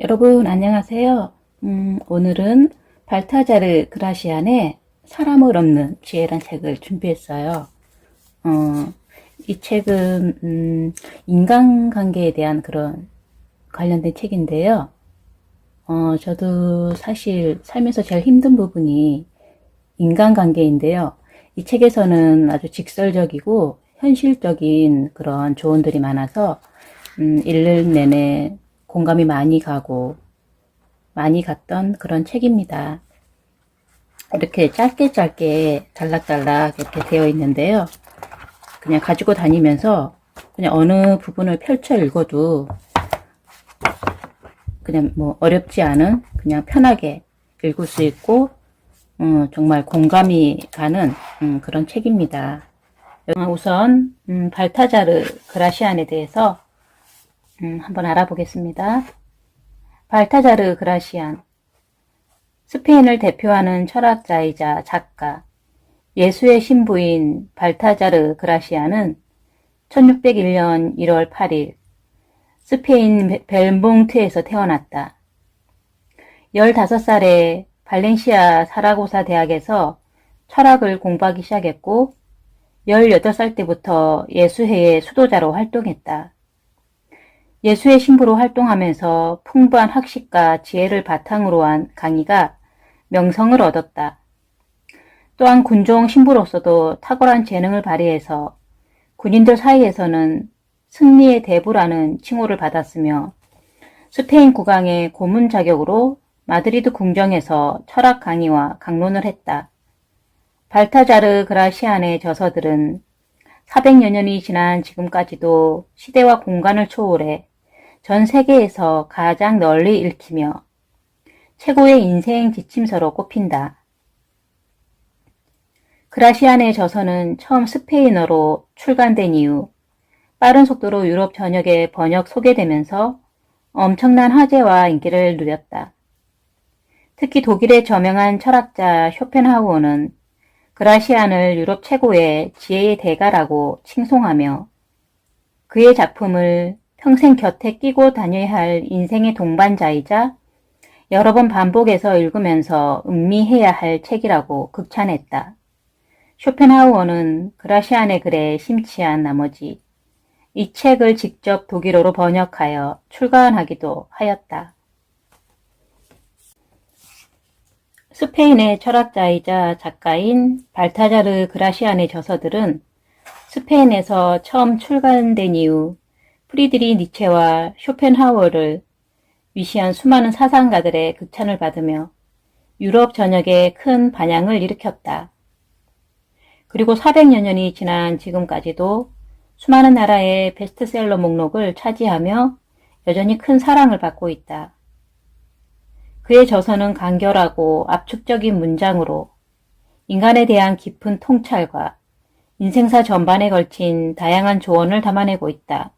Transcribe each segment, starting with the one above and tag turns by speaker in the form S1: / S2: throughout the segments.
S1: 여러분 안녕하세요. 오늘은 발타자르 그라시안의 사람을 없는 지혜란 책을 준비했어요. 이 책은 인간관계에 대한 그런 관련된 책인데요. 저도 사실 살면서 제일 힘든 부분이 인간관계인데요. 이 책에서는 아주 직설적이고 현실적인 그런 조언들이 많아서 읽는 내내 공감이 많이 갔던 그런 책입니다. 이렇게 짧게 단락단락 이렇게 되어 있는데요. 그냥 가지고 다니면서 그냥 어느 부분을 펼쳐 읽어도 그냥 뭐 어렵지 않은 그냥 편하게 읽을 수 있고 정말 공감이 가는 그런 책입니다. 우선 발타자르 그라시안에 대해서 한번 알아보겠습니다. 발타자르 그라시안, 스페인을 대표하는 철학자이자 작가, 예수의 신부인 발타자르 그라시안은 1601년 1월 8일 스페인 벨몽트에서 태어났다. 15살에 발렌시아 사라고사 대학에서 철학을 공부하기 시작했고 18살 때부터 예수회의 수도자로 활동했다. 예수의 신부로 활동하면서 풍부한 학식과 지혜를 바탕으로 한 강의가 명성을 얻었다. 또한 군종 신부로서도 탁월한 재능을 발휘해서 군인들 사이에서는 승리의 대부라는 칭호를 받았으며 스페인 국왕의 고문 자격으로 마드리드 궁정에서 철학 강의와 강론을 했다. 발타자르 그라시안의 저서들은 400여 년이 지난 지금까지도 시대와 공간을 초월해 전 세계에서 가장 널리 읽히며 최고의 인생 지침서로 꼽힌다. 그라시안의 저서는 처음 스페인어로 출간된 이후 빠른 속도로 유럽 전역에 번역 소개되면서 엄청난 화제와 인기를 누렸다. 특히 독일의 저명한 철학자 쇼펜하우어는 그라시안을 유럽 최고의 지혜의 대가라고 칭송하며 그의 작품을 평생 곁에 끼고 다녀야 할 인생의 동반자이자 여러 번 반복해서 읽으면서 음미해야 할 책이라고 극찬했다. 쇼펜하우어는 그라시안의 글에 심취한 나머지 이 책을 직접 독일어로 번역하여 출간하기도 하였다. 스페인의 철학자이자 작가인 발타자르 그라시안의 저서들은 스페인에서 처음 출간된 이후 프리드리 니체와 쇼펜하우어를 위시한 수많은 사상가들의 극찬을 받으며 유럽 전역에 큰 반향을 일으켰다. 그리고 400여 년이 지난 지금까지도 수많은 나라의 베스트셀러 목록을 차지하며 여전히 큰 사랑을 받고 있다. 그의 저서는 간결하고 압축적인 문장으로 인간에 대한 깊은 통찰과 인생사 전반에 걸친 다양한 조언을 담아내고 있다.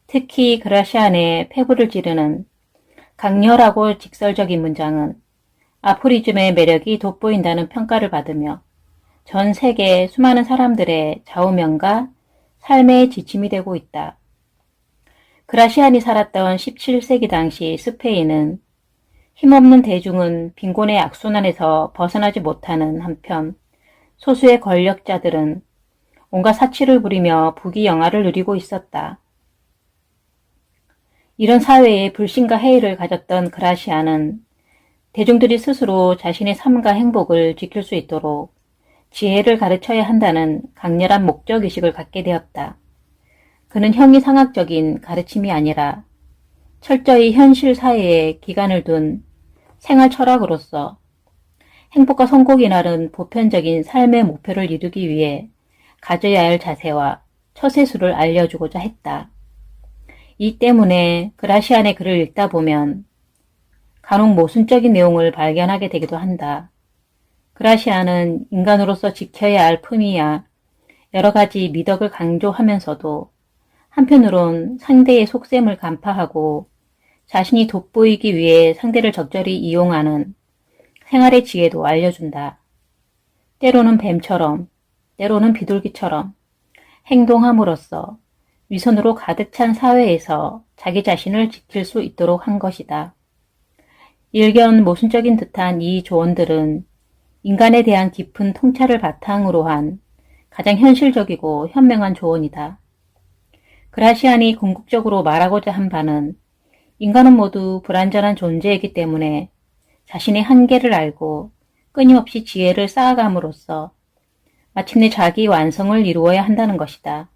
S1: 특히 그라시안의 폐부를 지르는 강렬하고 직설적인 문장은 아포리즘의 매력이 돋보인다는 평가를 받으며 전 세계 수많은 사람들의 좌우명과 삶의 지침이 되고 있다. 그라시안이 살았던 17세기 당시 스페인은 힘없는 대중은 빈곤의 악순환에서 벗어나지 못하는 한편 소수의 권력자들은 온갖 사치를 부리며 부귀영화를 누리고 있었다. 이런 사회에 불신과 해이를 가졌던 그라시안은 대중들이 스스로 자신의 삶과 행복을 지킬 수 있도록 지혜를 가르쳐야 한다는 강렬한 목적의식을 갖게 되었다. 그는 형이상학적인 가르침이 아니라 철저히 현실 사회에 기간을 둔 생활 철학으로서 행복과 성공이라는 보편적인 삶의 목표를 이루기 위해 가져야 할 자세와 처세술을 알려주고자 했다. 이 때문에 그라시안의 글을 읽다 보면 간혹 모순적인 내용을 발견하게 되기도 한다. 그라시안은 인간으로서 지켜야 할 품위야 여러 가지 미덕을 강조하면서도 한편으론 상대의 속셈을 간파하고 자신이 돋보이기 위해 상대를 적절히 이용하는 생활의 지혜도 알려준다. 때로는 뱀처럼, 때로는 비둘기처럼 행동함으로써 위선으로 가득 찬 사회에서 자기 자신을 지킬 수 있도록 한 것이다. 일견 모순적인 듯한 이 조언들은 인간에 대한 깊은 통찰을 바탕으로 한 가장 현실적이고 현명한 조언이다. 그라시안이 궁극적으로 말하고자 한 바는 인간은 모두 불완전한 존재이기 때문에 자신의 한계를 알고 끊임없이 지혜를 쌓아감으로써 마침내 자기 완성을 이루어야 한다는 것이다.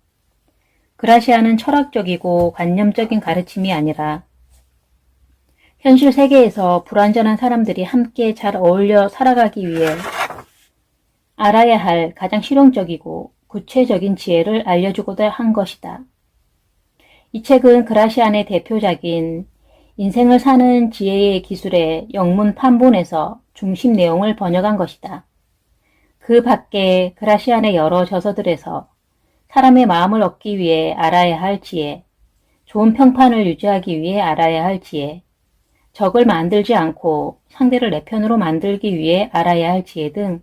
S1: 그라시아는 철학적이고 관념적인 가르침이 아니라 현실 세계에서 불완전한 사람들이 함께 잘 어울려 살아가기 위해 알아야 할 가장 실용적이고 구체적인 지혜를 알려주고자 한 것이다. 이 책은 그라시안의 대표작인 인생을 사는 지혜의 기술의 영문 판본에서 중심 내용을 번역한 것이다. 그 밖에 그라시안의 여러 저서들에서 사람의 마음을 얻기 위해 알아야 할 지혜, 좋은 평판을 유지하기 위해 알아야 할 지혜, 적을 만들지 않고 상대를 내 편으로 만들기 위해 알아야 할 지혜 등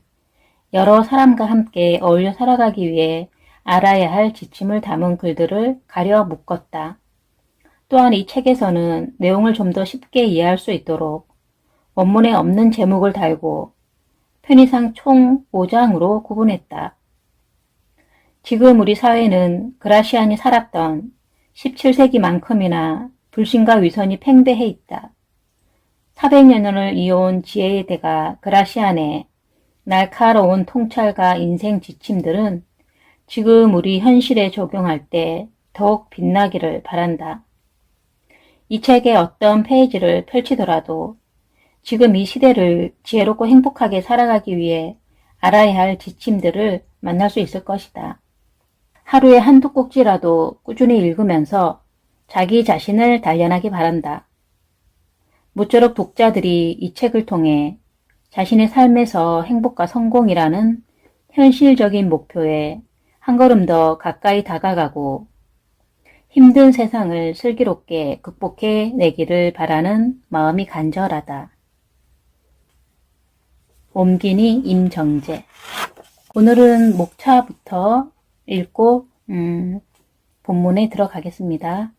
S1: 여러 사람과 함께 어울려 살아가기 위해 알아야 할 지침을 담은 글들을 가려 묶었다. 또한 이 책에서는 내용을 좀 더 쉽게 이해할 수 있도록 원문에 없는 제목을 달고 편의상 총 5장으로 구분했다. 지금 우리 사회는 그라시안이 살았던 17세기만큼이나 불신과 위선이 팽배해 있다. 400년을 이어온 지혜의 대가 그라시안의 날카로운 통찰과 인생 지침들은 지금 우리 현실에 적용할 때 더욱 빛나기를 바란다. 이 책의 어떤 페이지를 펼치더라도 지금 이 시대를 지혜롭고 행복하게 살아가기 위해 알아야 할 지침들을 만날 수 있을 것이다. 하루에 한두 꼭지라도 꾸준히 읽으면서 자기 자신을 단련하기 바란다. 모쪼록 독자들이 이 책을 통해 자신의 삶에서 행복과 성공이라는 현실적인 목표에 한 걸음 더 가까이 다가가고 힘든 세상을 슬기롭게 극복해 내기를 바라는 마음이 간절하다. 옴기니 임정재. 오늘은 목차부터 읽고 본문에 들어가겠습니다.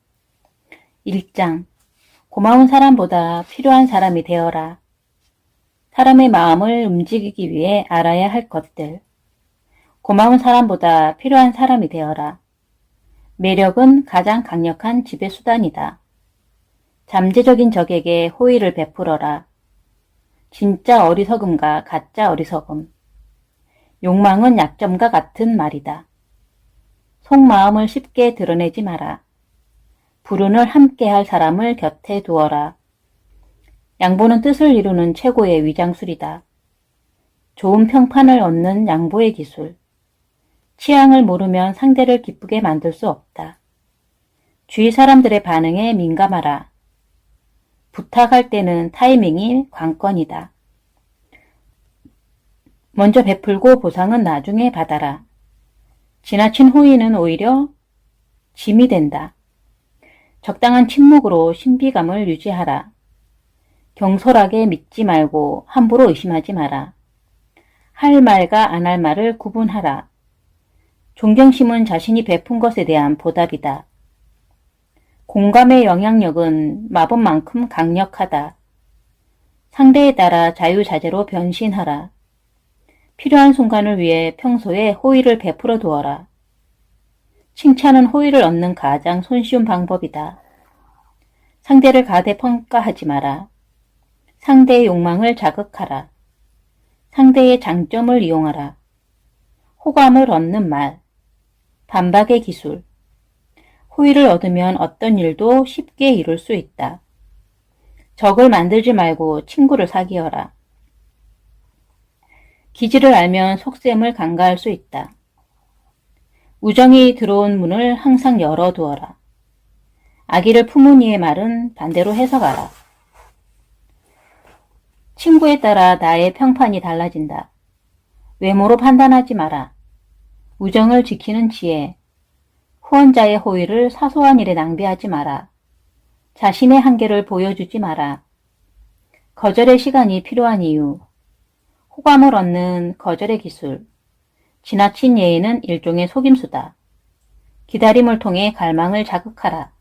S1: 1장. 고마운 사람보다 필요한 사람이 되어라. 사람의 마음을 움직이기 위해 알아야 할 것들. 고마운 사람보다 필요한 사람이 되어라. 매력은 가장 강력한 지배 수단이다. 잠재적인 적에게 호의를 베풀어라. 진짜 어리석음과 가짜 어리석음. 욕망은 약점과 같은 말이다. 속마음을 쉽게 드러내지 마라. 불운을 함께할 사람을 곁에 두어라. 양보는 뜻을 이루는 최고의 위장술이다. 좋은 평판을 얻는 양보의 기술. 취향을 모르면 상대를 기쁘게 만들 수 없다. 주위 사람들의 반응에 민감하라. 부탁할 때는 타이밍이 관건이다. 먼저 베풀고 보상은 나중에 받아라. 지나친 호의는 오히려 짐이 된다. 적당한 침묵으로 신비감을 유지하라. 경솔하게 믿지 말고 함부로 의심하지 마라. 할 말과 안 할 말을 구분하라. 존경심은 자신이 베푼 것에 대한 보답이다. 공감의 영향력은 마법만큼 강력하다. 상대에 따라 자유자재로 변신하라. 필요한 순간을 위해 평소에 호의를 베풀어 두어라. 칭찬은 호의를 얻는 가장 손쉬운 방법이다. 상대를 가대평가하지 마라. 상대의 욕망을 자극하라. 상대의 장점을 이용하라. 호감을 얻는 말. 반박의 기술. 호의를 얻으면 어떤 일도 쉽게 이룰 수 있다. 적을 만들지 말고 친구를 사귀어라. 기지를 알면 속셈을 간과할 수 있다. 우정이 들어온 문을 항상 열어두어라. 아기를 품은 이의 말은 반대로 해석하라. 친구에 따라 나의 평판이 달라진다. 외모로 판단하지 마라. 우정을 지키는 지혜. 후원자의 호의를 사소한 일에 낭비하지 마라. 자신의 한계를 보여주지 마라. 거절의 시간이 필요한 이유. 호감을 얻는 거절의 기술. 지나친 예의는 일종의 속임수다. 기다림을 통해 갈망을 자극하라.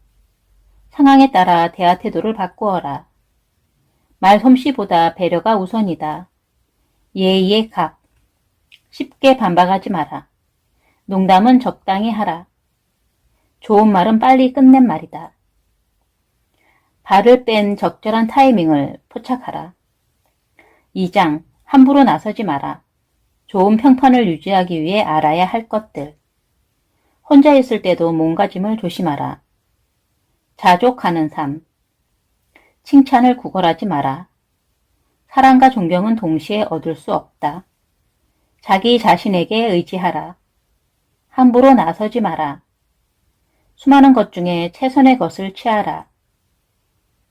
S1: 상황에 따라 대화 태도를 바꾸어라. 말솜씨보다 배려가 우선이다. 예의의 각. 쉽게 반박하지 마라. 농담은 적당히 하라. 좋은 말은 빨리 끝낸 말이다. 발을 뺀 적절한 타이밍을 포착하라. 2장. 함부로 나서지 마라. 좋은 평판을 유지하기 위해 알아야 할 것들. 혼자 있을 때도 몸가짐을 조심하라. 자족하는 삶. 칭찬을 구걸하지 마라. 사랑과 존경은 동시에 얻을 수 없다. 자기 자신에게 의지하라. 함부로 나서지 마라. 수많은 것 중에 최선의 것을 취하라.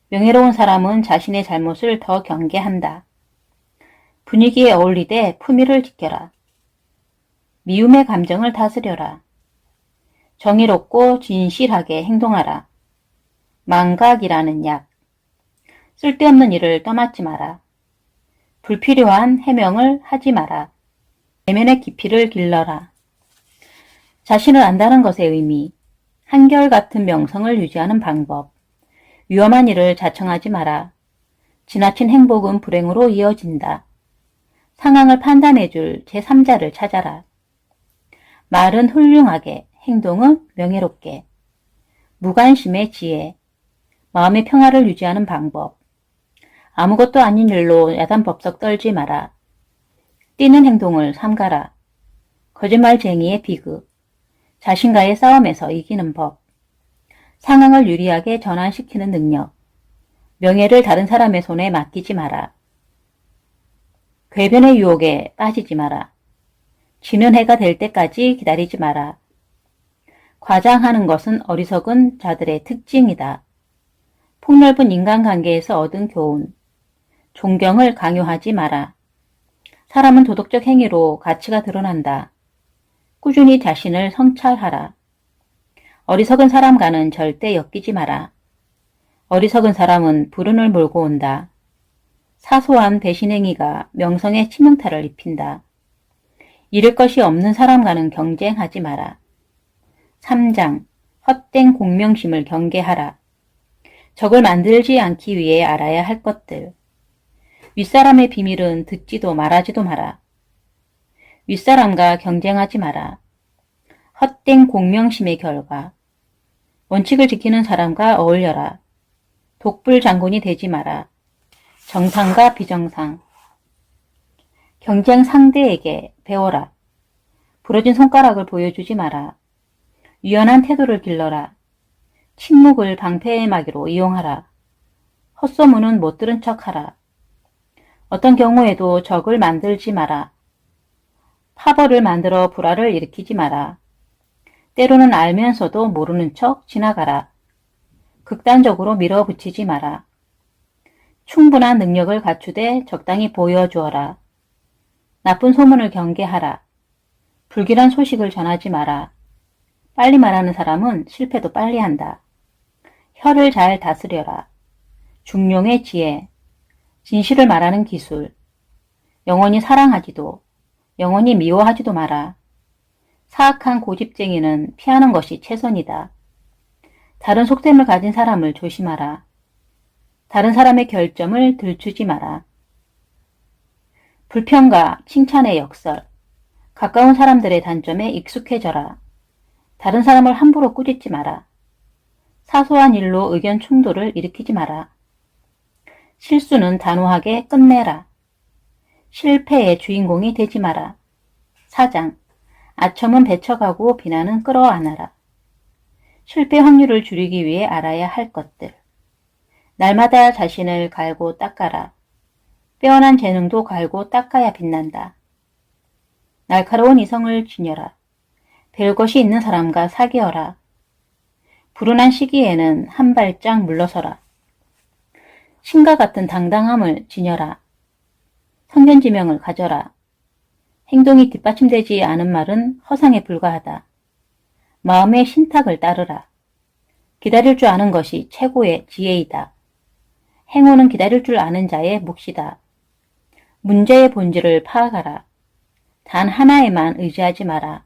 S1: 명예로운 사람은 자신의 잘못을 더 경계한다. 분위기에 어울리되 품위를 지켜라. 미움의 감정을 다스려라. 정의롭고 진실하게 행동하라. 망각이라는 약. 쓸데없는 일을 떠맡지 마라. 불필요한 해명을 하지 마라. 내면의 깊이를 길러라. 자신을 안다는 것의 의미. 한결같은 명성을 유지하는 방법. 위험한 일을 자청하지 마라. 지나친 행복은 불행으로 이어진다. 상황을 판단해줄 제3자를 찾아라. 말은 훌륭하게, 행동은 명예롭게. 무관심의 지혜. 마음의 평화를 유지하는 방법. 아무것도 아닌 일로 야단법석 떨지 마라. 뛰는 행동을 삼가라. 거짓말쟁이의 비극. 자신과의 싸움에서 이기는 법. 상황을 유리하게 전환시키는 능력. 명예를 다른 사람의 손에 맡기지 마라. 궤변의 유혹에 빠지지 마라. 지는 해가 될 때까지 기다리지 마라. 과장하는 것은 어리석은 자들의 특징이다. 폭넓은 인간관계에서 얻은 교훈. 존경을 강요하지 마라. 사람은 도덕적 행위로 가치가 드러난다. 꾸준히 자신을 성찰하라. 어리석은 사람과는 절대 엮이지 마라. 어리석은 사람은 불운을 몰고 온다. 사소한 배신행위가 명성에 치명타를 입힌다. 잃을 것이 없는 사람과는 경쟁하지 마라. 3장. 헛된 공명심을 경계하라. 적을 만들지 않기 위해 알아야 할 것들. 윗사람의 비밀은 듣지도 말하지도 마라. 윗사람과 경쟁하지 마라. 헛된 공명심의 결과. 원칙을 지키는 사람과 어울려라. 독불 장군이 되지 마라. 정상과 비정상. 경쟁 상대에게 배워라. 부러진 손가락을 보여주지 마라. 유연한 태도를 길러라. 침묵을 방패의 막이로 이용하라. 헛소문은 못 들은 척하라. 어떤 경우에도 적을 만들지 마라. 파벌을 만들어 불화를 일으키지 마라. 때로는 알면서도 모르는 척 지나가라. 극단적으로 밀어붙이지 마라. 충분한 능력을 갖추되 적당히 보여주어라. 나쁜 소문을 경계하라. 불길한 소식을 전하지 마라. 빨리 말하는 사람은 실패도 빨리 한다. 혀를 잘 다스려라. 중용의 지혜. 진실을 말하는 기술. 영원히 사랑하지도 영원히 미워하지도 마라. 사악한 고집쟁이는 피하는 것이 최선이다. 다른 속셈을 가진 사람을 조심하라. 다른 사람의 결점을 들추지 마라. 불평과 칭찬의 역설. 가까운 사람들의 단점에 익숙해져라. 다른 사람을 함부로 꾸짖지 마라. 사소한 일로 의견 충돌을 일으키지 마라. 실수는 단호하게 끝내라. 실패의 주인공이 되지 마라. 4장. 아첨은 배척하고 비난은 끌어안아라. 실패 확률을 줄이기 위해 알아야 할 것들. 날마다 자신을 갈고 닦아라. 빼어난 재능도 갈고 닦아야 빛난다. 날카로운 이성을 지녀라. 배울 것이 있는 사람과 사귀어라. 불운한 시기에는 한 발짝 물러서라. 신과 같은 당당함을 지녀라. 성견지명을 가져라. 행동이 뒷받침되지 않은 말은 허상에 불과하다. 마음의 신탁을 따르라. 기다릴 줄 아는 것이 최고의 지혜이다. 행운은 기다릴 줄 아는 자의 몫이다. 문제의 본질을 파악하라. 단 하나에만 의지하지 마라.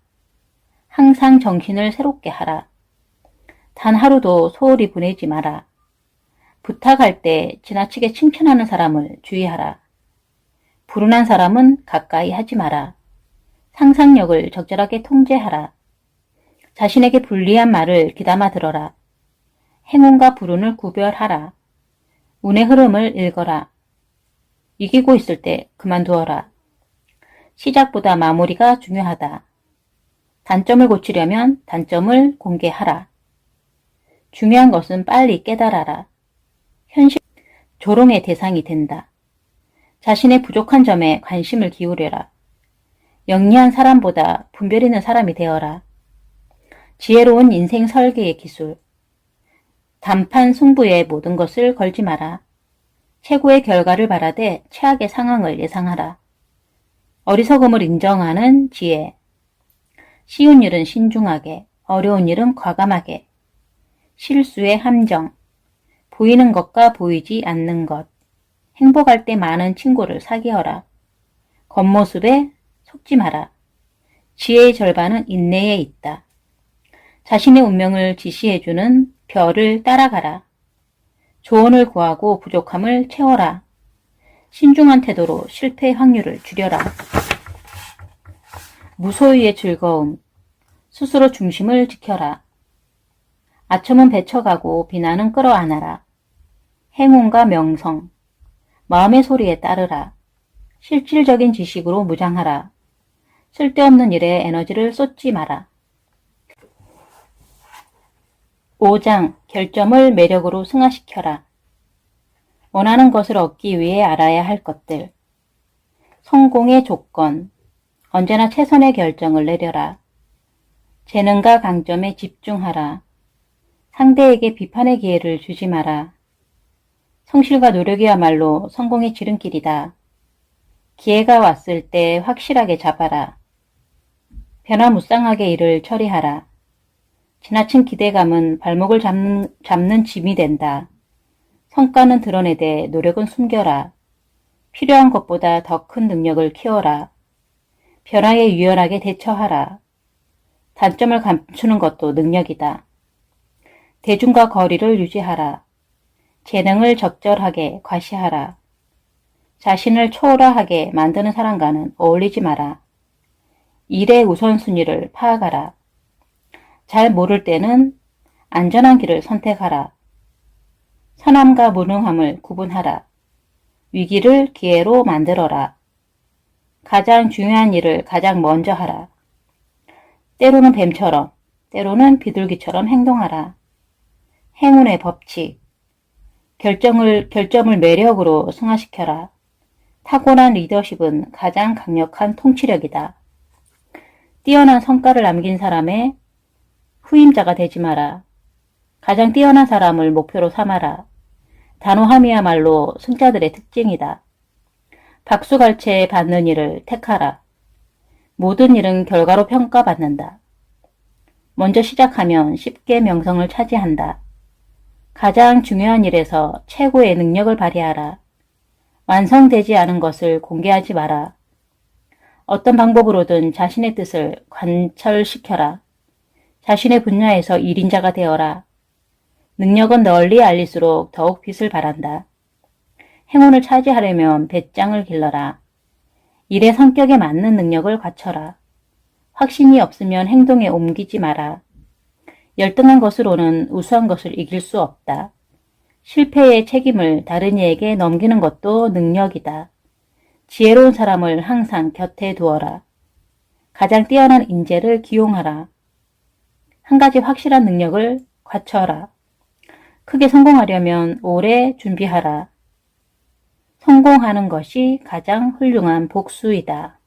S1: 항상 정신을 새롭게 하라. 단 하루도 소홀히 보내지 마라. 부탁할 때 지나치게 칭찬하는 사람을 주의하라. 불운한 사람은 가까이 하지 마라. 상상력을 적절하게 통제하라. 자신에게 불리한 말을 귀담아 들어라. 행운과 불운을 구별하라. 운의 흐름을 읽어라. 이기고 있을 때 그만두어라. 시작보다 마무리가 중요하다. 단점을 고치려면 단점을 공개하라. 중요한 것은 빨리 깨달아라. 현실 조롱의 대상이 된다. 자신의 부족한 점에 관심을 기울여라. 영리한 사람보다 분별 있는 사람이 되어라. 지혜로운 인생 설계의 기술. 단판 승부에 모든 것을 걸지 마라. 최고의 결과를 바라되 최악의 상황을 예상하라. 어리석음을 인정하는 지혜. 쉬운 일은 신중하게, 어려운 일은 과감하게. 실수의 함정. 보이는 것과 보이지 않는 것. 행복할 때 많은 친구를 사귀어라. 겉모습에 속지 마라. 지혜의 절반은 인내에 있다. 자신의 운명을 지시해주는 별을 따라가라. 조언을 구하고 부족함을 채워라. 신중한 태도로 실패 확률을 줄여라. 무소유의 즐거움. 스스로 중심을 지켜라. 아첨은 배쳐가고 비난은 끌어안아라. 행운과 명성. 마음의 소리에 따르라. 실질적인 지식으로 무장하라. 쓸데없는 일에 에너지를 쏟지 마라. 5장 결점을 매력으로 승화시켜라. 원하는 것을 얻기 위해 알아야 할 것들. 성공의 조건. 언제나 최선의 결정을 내려라. 재능과 강점에 집중하라. 상대에게 비판의 기회를 주지 마라. 성실과 노력이야말로 성공의 지름길이다. 기회가 왔을 때 확실하게 잡아라. 변화무쌍하게 일을 처리하라. 지나친 기대감은 발목을 잡는 짐이 된다. 성과는 드러내되 노력은 숨겨라. 필요한 것보다 더 큰 능력을 키워라. 변화에 유연하게 대처하라. 단점을 감추는 것도 능력이다. 대중과 거리를 유지하라. 재능을 적절하게 과시하라. 자신을 초월하게 만드는 사람과는 어울리지 마라. 일의 우선순위를 파악하라. 잘 모를 때는 안전한 길을 선택하라. 선함과 무능함을 구분하라. 위기를 기회로 만들어라. 가장 중요한 일을 가장 먼저 하라. 때로는 뱀처럼, 때로는 비둘기처럼 행동하라. 행운의 법칙. 결점을 매력으로 승화시켜라. 타고난 리더십은 가장 강력한 통치력이다. 뛰어난 성과를 남긴 사람의 후임자가 되지 마라. 가장 뛰어난 사람을 목표로 삼아라. 단호함이야말로 승자들의 특징이다. 박수갈채 받는 일을 택하라. 모든 일은 결과로 평가받는다. 먼저 시작하면 쉽게 명성을 차지한다. 가장 중요한 일에서 최고의 능력을 발휘하라. 완성되지 않은 것을 공개하지 마라. 어떤 방법으로든 자신의 뜻을 관철시켜라. 자신의 분야에서 1인자가 되어라. 능력은 널리 알릴수록 더욱 빛을 발한다. 행운을 차지하려면 배짱을 길러라. 일의 성격에 맞는 능력을 갖춰라. 확신이 없으면 행동에 옮기지 마라. 열등한 것으로는 우수한 것을 이길 수 없다. 실패의 책임을 다른 이에게 넘기는 것도 능력이다. 지혜로운 사람을 항상 곁에 두어라. 가장 뛰어난 인재를 기용하라. 한 가지 확실한 능력을 갖춰라. 크게 성공하려면 오래 준비하라. 성공하는 것이 가장 훌륭한 복수이다.